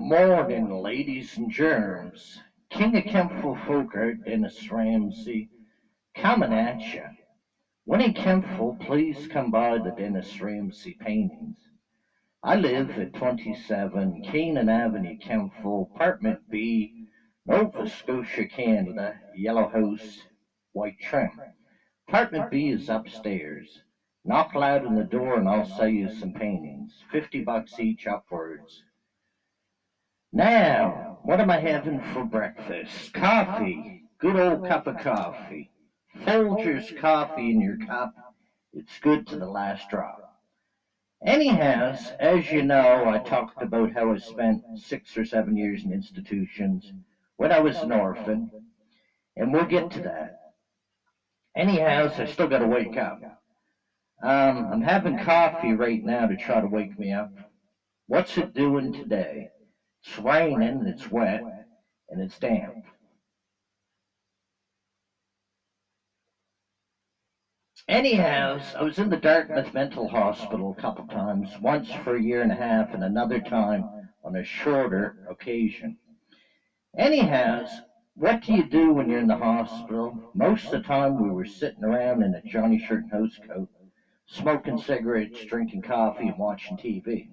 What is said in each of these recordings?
morning, ladies and germs. King of Kempful Folkert, Dennis Ramsey, coming at you. When in Kempful, please come by the Dennis Ramsey paintings. I live at 27 Canaan Avenue, Kempful, Apartment B, Nova Scotia, Canada, yellow house, white trim. Apartment B is upstairs. Knock loud on the door and I'll sell you some paintings. $50 each upwards. Now, what am I having for breakfast? Coffee. Good old cup of coffee. Folgers coffee in your cup. It's good to the last drop. Anyhow, as you know, I talked about how I spent 6 or 7 years in institutions when I was an orphan, and we'll get to that. Anyhow, I still got to wake up. I'm having coffee right now to try to wake me up. What's it doing today? It's raining, it's wet, and it's damp. Anyhow, I was in the Dartmouth Mental Hospital a couple times, once for a year and a half, and another time on a shorter occasion. Anyhow, what do you do when you're in the hospital? Most of the time we were sitting around in a Johnny shirt and hose coat, smoking cigarettes, drinking coffee, and watching TV.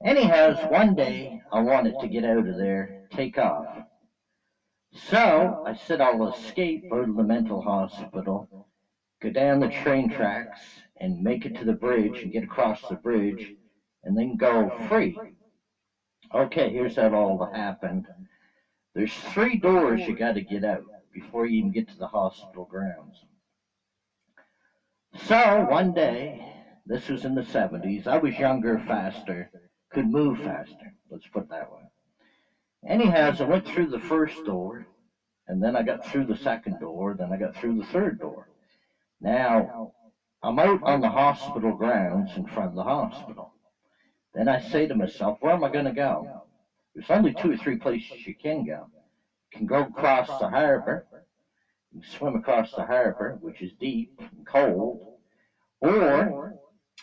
Anyhow, one day I wanted to get out of there, take off. So I said I'll escape out of the mental hospital, go down the train tracks, and make it to the bridge and get across the bridge, and then go free. Okay, here's how it all happened. There's 3 doors you got to get out before you even get to the hospital grounds. So one day, this was in the 70s, I was younger, faster, could move faster, let's put it that way. Anyhow, I went through the first door, and then I got through the second door, then I got through the third door. Now, I'm out on the hospital grounds in front of the hospital. Then I say to myself, where am I going to go? There's only 2 or 3 places you can go. You can go across the harbor, you can swim across the harbor, which is deep and cold, or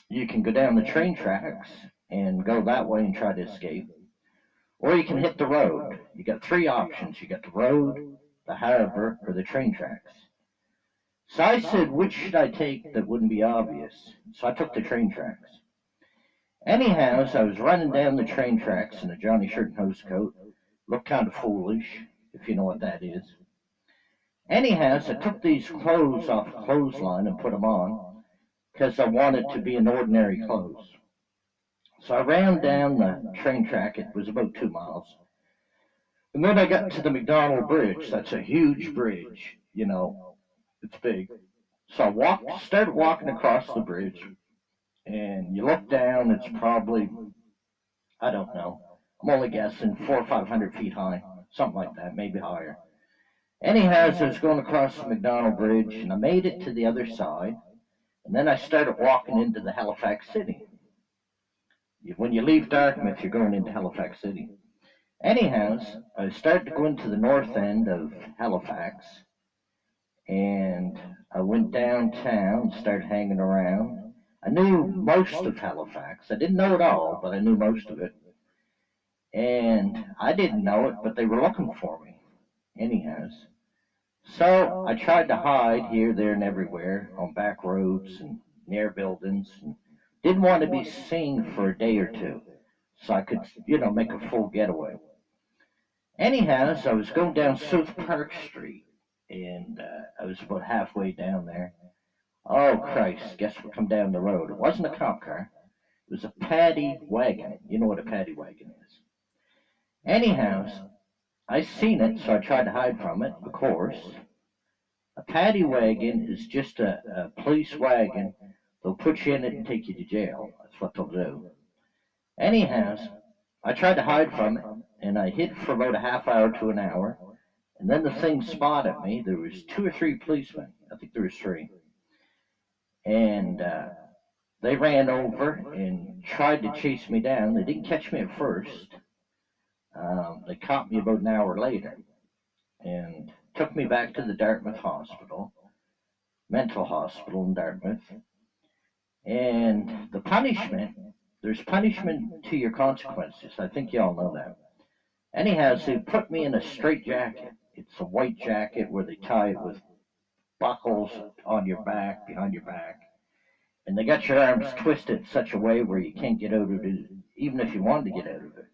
you can go down the train tracks and go that way and try to escape. Or you can hit the road. You got 3 options. You got the road, the harbor, or the train tracks. So I said, which should I take that wouldn't be obvious? So I took the train tracks. Anyhow, I was running down the train tracks in a Johnny shirt and hose coat. Looked kind of foolish, if you know what that is. Anyhow, I took these clothes off a clothesline and put them on because I wanted to be in ordinary clothes. So I ran down the train track. It was about 2 miles. And then I got to the McDonald Bridge. That's a huge bridge, it's big. So I started walking across the bridge, and you look down, it's probably, I don't know, I'm only guessing 400 or 500 feet high, something like that, maybe higher. Anyhow, as I was going across the McDonald Bridge, and I made it to the other side, and then I started walking into the Halifax City. When you leave Dartmouth, you're going into Halifax City. Anyhow, I started to go into the north end of Halifax, and I went downtown, started hanging around. I knew most of Halifax. I didn't know it all, but I knew most of it. And I didn't know it, but they were looking for me. Anyhow. So I tried to hide here, there, and everywhere on back roads and near buildings, and didn't want to be seen for a day or two, so I could, make a full getaway. Anyhow, so I was going down South Park Street, and I was about halfway down there. Oh, Christ, guess what come down the road? It wasn't a cop car. It was a paddy wagon. You know what a paddy wagon is. Anyhow, I seen it, so I tried to hide from it, of course. A paddy wagon is just a police wagon. They'll put you in it and take you to jail. That's what they'll do. Anyhow, I tried to hide from it, and I hid for about a half hour to an hour. And then the thing spotted me. There was 2 or 3 policemen. I think there was 3. And they ran over and tried to chase me down. They didn't catch me at first. They caught me about an hour later and took me back to the Dartmouth Hospital, mental hospital in Dartmouth. And the punishment there's punishment to your consequences. I think y'all know that. Anyhow, so they put me in a straight jacket. It's a white jacket where they tie it with buckles on your back, behind your back. And they got your arms twisted such a way where you can't get out of it, even if you wanted to get out of it.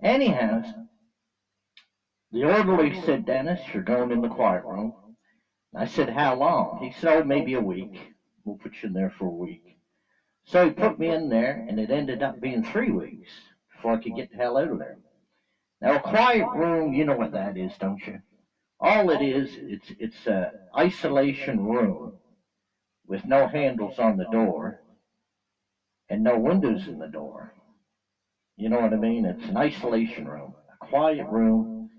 Anyhow, the orderly said, Dennis, you're going in the quiet room. I said, how long? He said, oh, maybe a week. We'll put you in there for a week. So he put me in there, and it ended up being 3 weeks before I could get the hell out of there. Now, a quiet room, you know what that is, don't you? All it is, it's a isolation room with no handles on the door and no windows in the door. You know what I mean? It's an isolation room. A quiet room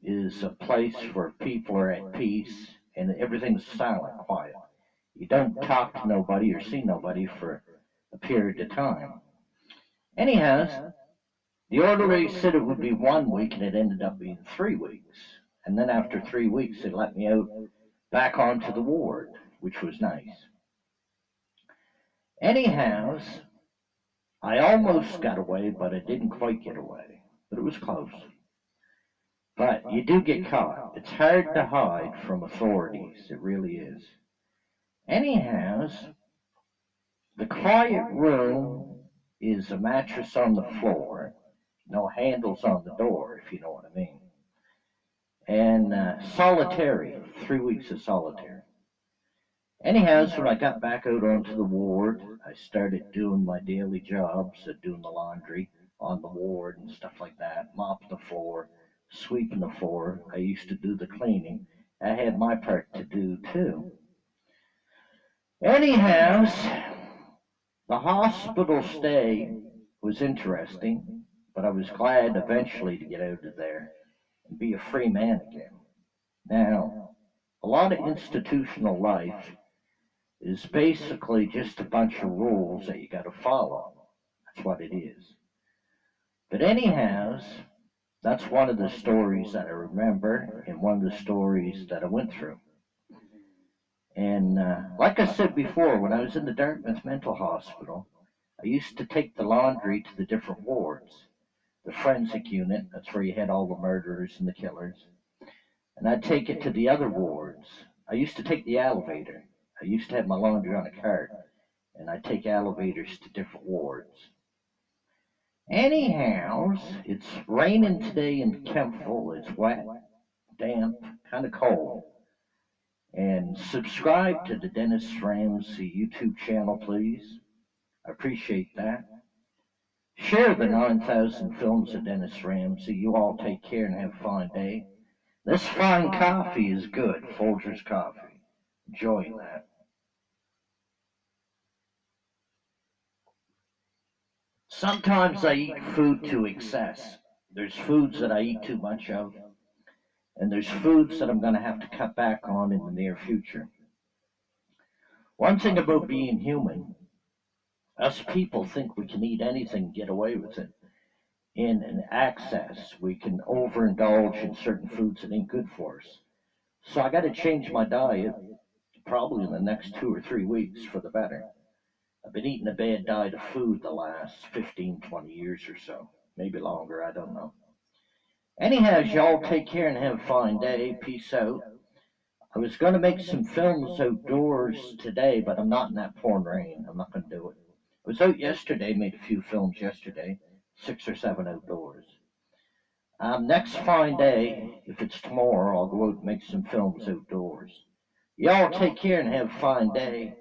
is a place where people are at peace and everything's silent, quiet. You don't talk to nobody or see nobody for a period of time. Anyhow, the orderly said it would be 1 week and it ended up being 3 weeks. And then after 3 weeks, they let me out back onto the ward, which was nice. Anyhow, I almost got away, but I didn't quite get away. But it was close. But you do get caught. It's hard to hide from authorities. It really is. Anyhow, the quiet room is a mattress on the floor, no handles on the door, if you know what I mean. And solitary, 3 weeks of solitary. Anyhow, so when I got back out onto the ward, I started doing my daily jobs, doing the laundry on the ward and stuff like that, mopping the floor, sweeping the floor. I used to do the cleaning. I had my part to do too. Anyhow, the hospital stay was interesting, but I was glad eventually to get out of there and be a free man again. Now, a lot of institutional life is basically just a bunch of rules that you got to follow. That's what it is. But anyhow, that's one of the stories that I remember and one of the stories that I went through. And like I said before, when I was in the Dartmouth Mental Hospital, I used to take the laundry to the different wards. The forensic unit, that's where you had all the murderers and the killers. And I'd take it to the other wards. I used to take the elevator. I used to have my laundry on a cart, and I'd take elevators to different wards. Anyhow, it's raining today in Kempville. It's wet, damp, kind of cold. And subscribe to the Dennis Ramsey YouTube channel, please. I appreciate that. Share the 9,000 films of Dennis Ramsey. You all take care and have a fine day. This fine coffee is good, Folgers coffee. Enjoying that. Sometimes I eat food to excess. There's foods that I eat too much of, and there's foods that I'm going to have to cut back on in the near future. One thing about being human, us people think we can eat anything, get away with it. In an excess, we can overindulge in certain foods that ain't good for us. So I got to change my diet probably in the next 2 or 3 weeks for the better. I've been eating a bad diet of food the last 15, 20 years or so. Maybe longer, I don't know. Anyhow, y'all take care and have a fine day. Peace out. I was going to make some films outdoors today, but I'm not in that pouring rain. I'm not going to do it. I was out yesterday, made a few films yesterday, 6 or 7 outdoors. Next fine day, if it's tomorrow, I'll go out and make some films outdoors. Y'all take care and have a fine day.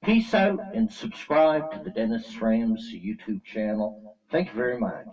Peace out and subscribe to the Dennis Ramsey YouTube channel. Thank you very much.